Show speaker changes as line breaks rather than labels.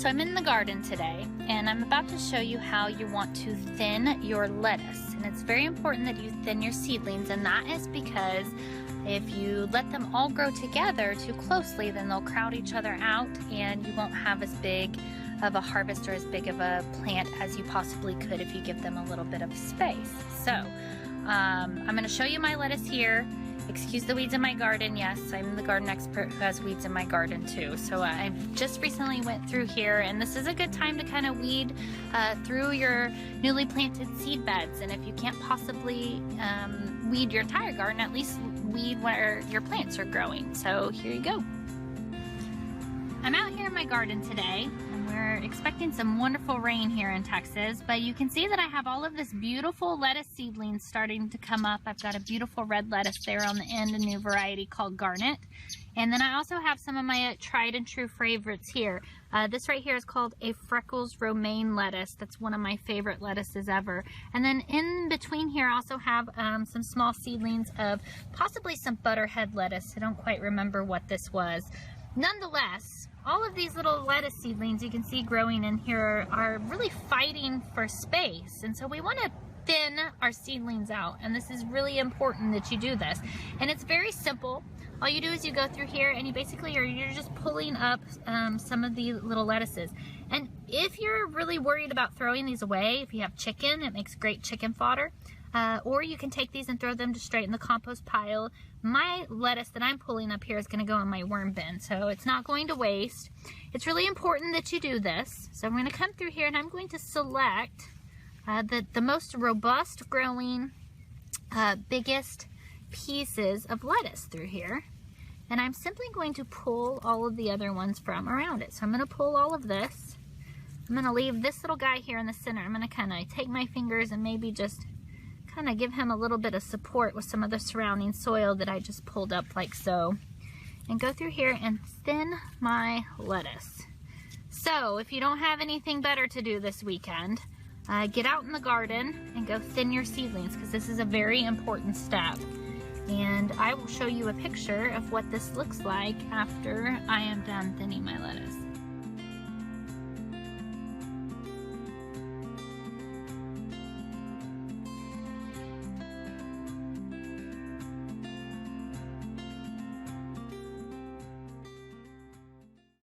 So I'm in the garden today, and I'm about to show you how you want to thin your lettuce. And it's very important that you thin your seedlings, and that is because if you let them all grow together too closely, then they'll crowd each other out and you won't have as big of a harvest or as big of a plant as you possibly could if you give them a little bit of space. So I'm going to show you my lettuce here. Excuse the weeds in my garden. Yes, I'm the garden expert who has weeds in my garden too. So I just recently went through here, and this is a good time to kind of weed through your newly planted seed beds. And if you can't possibly weed your entire garden, at least weed where your plants are growing. So here you go. I'm out here in my garden today, and we're expecting some wonderful rain here in Texas, but you can see that I have all of this beautiful lettuce seedlings starting to come up. I've got a beautiful red lettuce there on the end, a new variety called Garnet. And then I also have some of my tried and true favorites here. This right here is called a Freckles romaine lettuce. That's one of my favorite lettuces ever. And then in between here I also have some small seedlings of possibly some butterhead lettuce. I don't quite remember what this was. Nonetheless, all of these little lettuce seedlings you can see growing in here are really fighting for space, and so we want to thin our seedlings out, and this is really important that you do this. And it's very simple. All you do is you go through here and you basically you're just pulling up some of the little lettuces. And if you're really worried about throwing these away, if you have chicken, it makes great chicken fodder. Or you can take these and throw them just straight in the compost pile. My lettuce that I'm pulling up here is going to go in my worm bin, so it's not going to waste. It's really important that you do this. So I'm going to come through here and I'm going to select the most robust growing, biggest pieces of lettuce through here. And I'm simply going to pull all of the other ones from around it. So I'm going to pull all of this. I'm going to leave this little guy here in the center. I'm going to kind of take my fingers and maybe just kind of give him a little bit of support with some of the surrounding soil that I just pulled up like so, and go through here and thin my lettuce. So if you don't have anything better to do this weekend, get out in the garden and go thin your seedlings, because this is a very important step. And I will show you a picture of what this looks like after I am done thinning my lettuce.